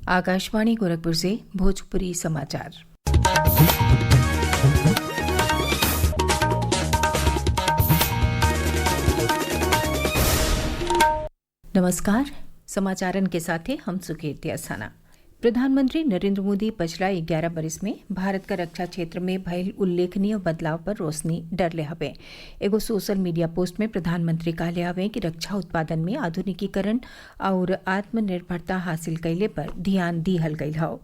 आकाशवाणी गोरखपुर से भोजपुरी समाचार। नमस्कार, समाचारन के साथ हैं हम सुकीर्ति अस्थाना। प्रधानमंत्री नरेंद्र मोदी पिछला 11 बरिस में भारत का रक्षा क्षेत्र में भयल उल्लेखनीय बदलाव पर रोशनी डरले हवे। एगो सोशल मीडिया पोस्ट में प्रधानमंत्री कहले हवे कि रक्षा उत्पादन में आधुनिकीकरण और आत्मनिर्भरता हासिल कैले पर ध्यान दिहल गयल हौ।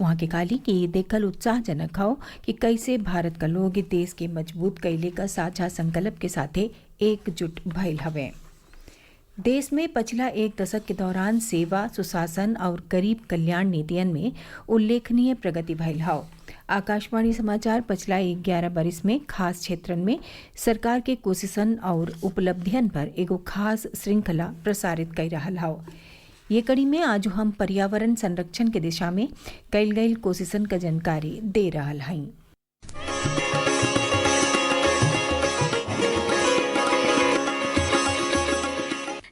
वहाँ के कहली कि ये देखल उत्साहजनक हौ कि कैसे भारत का लोग देश के मजबूत कैले का साझा संकल्प के साथे एकजुट भयल हवे। देश में पिछला एक दशक के दौरान सेवा, सुशासन और गरीब कल्याण नीतियन में उल्लेखनीय प्रगति भयल हौ। आकाशवाणी समाचार पिछला 11 बरिस में खास क्षेत्रन में सरकार के कोशिशन और उपलब्धियन पर एगो खास श्रृंखला प्रसारित कर रहल हौ। ये कड़ी में आज हम पर्यावरण संरक्षण के दिशा में कैल गईल कोशिशन का जानकारी दे रहल हई।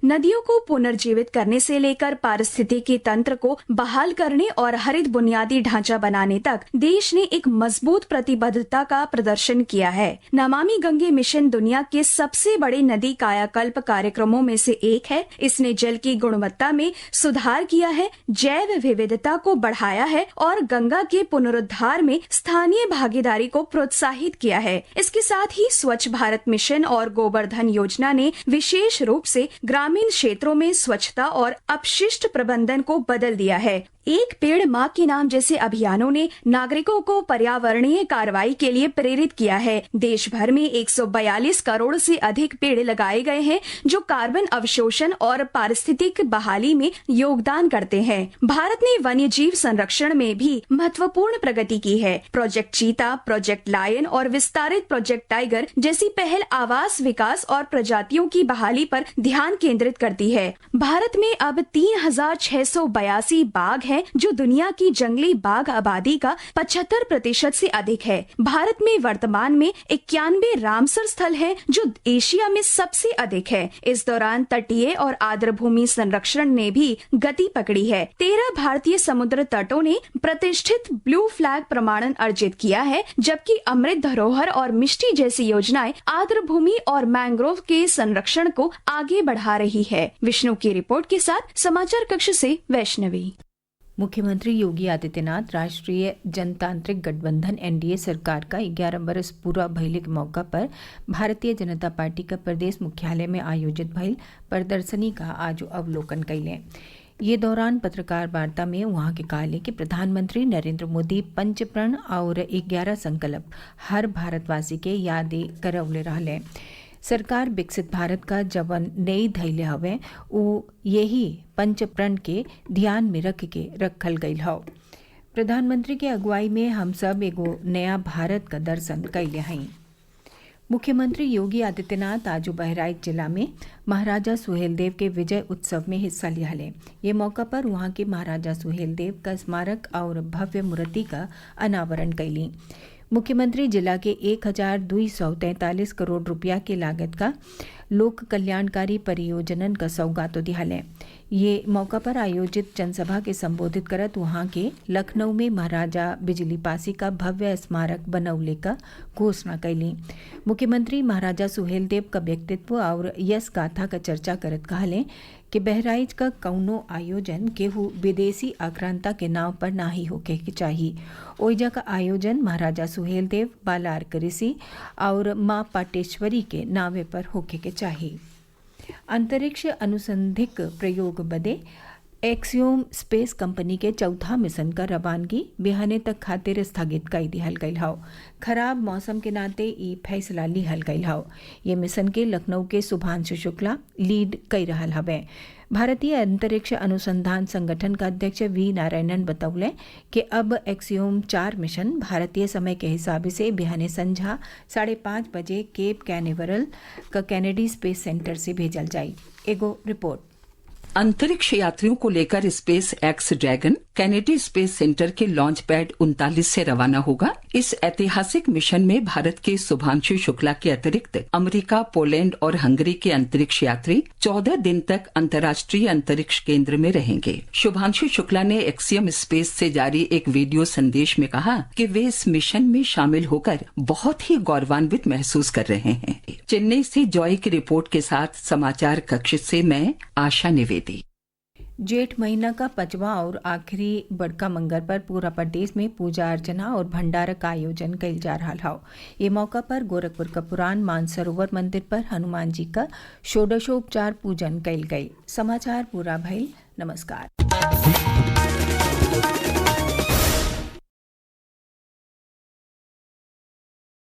नदियों को पुनर्जीवित करने से लेकर पारिस्थितिकी तंत्र को बहाल करने और हरित बुनियादी ढांचा बनाने तक देश ने एक मजबूत प्रतिबद्धता का प्रदर्शन किया है। नमामि गंगे मिशन दुनिया के सबसे बड़े नदी कायाकल्प कार्यक्रमों में से एक है। इसने जल की गुणवत्ता में सुधार किया है, जैव विविधता को बढ़ाया है और गंगा के पुनरुद्धार में स्थानीय भागीदारी को प्रोत्साहित किया है। इसके साथ ही स्वच्छ भारत मिशन और गोवर्धन योजना ने विशेष रूप से ग्रामीण क्षेत्रों में स्वच्छता और अपशिष्ट प्रबंधन को बदल दिया है। एक पेड़ माँ के नाम जैसे अभियानों ने नागरिकों को पर्यावरणीय कार्रवाई के लिए प्रेरित किया है। देश भर में 142 करोड़ से अधिक पेड़ लगाए गए हैं जो कार्बन अवशोषण और पारिस्थितिक बहाली में योगदान करते हैं। भारत ने वन्य जीव संरक्षण में भी महत्वपूर्ण प्रगति की है। प्रोजेक्ट चीता, प्रोजेक्ट लायन और विस्तारित प्रोजेक्ट टाइगर जैसी पहल आवास विकास और प्रजातियों की बहाली पर ध्यान केंद्रित करती है। भारत में अब 3682 बाघ हैं जो दुनिया की जंगली बाघ आबादी का 75% से अधिक है। भारत में वर्तमान में 91 रामसर स्थल हैं जो एशिया में सबसे अधिक है। इस दौरान तटीय और आर्द्रभूमि संरक्षण ने भी गति पकड़ी है। 13 भारतीय समुद्र तटों ने प्रतिष्ठित ब्लू फ्लैग प्रमाणन अर्जित किया है, जबकि अमृत धरोहर और मिष्टी जैसी योजनाएं आर्द्रभूमि और मैंग्रोव के संरक्षण को आगे बढ़ा रही है। विष्णु की रिपोर्ट के साथ समाचार कक्ष से वैष्णवी। मुख्यमंत्री योगी आदित्यनाथ राष्ट्रीय जनतांत्रिक गठबंधन एनडीए सरकार का 11 बरस पूरा भइले के मौका पर भारतीय जनता पार्टी का प्रदेश मुख्यालय में आयोजित भइल प्रदर्शनी का आज अवलोकन कैले। ये दौरान पत्रकार वार्ता में वहां के कहले कि प्रधानमंत्री नरेंद्र मोदी पंचप्रण और 11 संकल्प हर भारतवासी के याद करवले रहले। सरकार विकसित भारत का जवन नई धैर्य हवे वो यही पंचप्रण के ध्यान में रख के रखल गईल हौ। प्रधानमंत्री के अगुवाई में हम सब एगो नया भारत का दर्शन कैले हई। मुख्यमंत्री योगी आदित्यनाथ आज बहराइच जिला में महाराजा सुहेलदेव के विजय उत्सव में हिस्सा लिया। ये मौका पर वहां के महाराजा सुहेलदेव का स्मारक और भव्य मूर्ति का अनावरण कैली। मुख्यमंत्री जिला के 1243 करोड़ रुपया के लागत का लोक कल्याणकारी परियोजनन का सौगातो दिहाले। ये मौका पर आयोजित जनसभा के संबोधित करत वहां के लखनऊ में महाराजा बिजली पासी का भव्य स्मारक बनौले का घोषणा कैली। मुख्यमंत्री महाराजा सुहेलदेव का व्यक्तित्व और यश गाथा का चर्चा करत कहले कि बहराइच का कौनो आयोजन केहू विदेशी आक्रांता के नाव पर ना ही होके के चाहिए। ओइजा का आयोजन महाराजा सुहेलदेव, बालार्क ऋषि और माँ पाटेश्वरी के नावे पर होके के चाहिए। अंतरिक्ष अनुसंधिक प्रयोग बदे एक्सियोम स्पेस कंपनी के चौथा मिशन का रवानगी बिहाने तक खातिर स्थगित कर दिहल गईल हौ। खराब मौसम के नाते ई फैसला लिहल गईल हौ। ये मिशन के लखनऊ के शुभांशु शुक्ला लीड कर रहल हवे। भारतीय अंतरिक्ष अनुसंधान संगठन का अध्यक्ष वी नारायणन बतौले कि अब एक्सियोम 4 मिशन भारतीय समय के हिसाब से बिहाने संझा 5:30 बजे केप कैनेवरल का कैनेडी स्पेस सेंटर से भेजल जाई। एगो रिपोर्ट। अंतरिक्ष यात्रियों को लेकर space x dragon Kennedy space centre के लॉन्च पैड 39 से रवाना होगा। इस ऐतिहासिक मिशन में भारत के शुभांशु शुक्ला के अतिरिक्त अमेरिका, पोलैंड और हंगरी के अंतरिक्ष यात्री 14 दिन तक अंतर्राष्ट्रीय अंतरिक्ष केंद्र में रहेंगे। शुभांशु शुक्ला ने एक्सियम स्पेस से जारी एक वीडियो संदेश में कहा कि वे इस मिशन में शामिल होकर बहुत ही गौरवान्वित महसूस कर रहे हैं। चेन्नई से जॉय की रिपोर्ट के साथ समाचार कक्ष से मैं आशा निवेदी। जेठ महीना का 5वां और आखिरी बड़का मंगर पर पूरा प्रदेश में पूजा अर्चना और भंडारा का आयोजन कइल जा रहा है। ये मौका पर गोरखपुर का पुरान मानसरोवर मंदिर पर हनुमान जी का षोडशोपचार पूजन कइल गई। समाचार पूरा भइल। नमस्कार।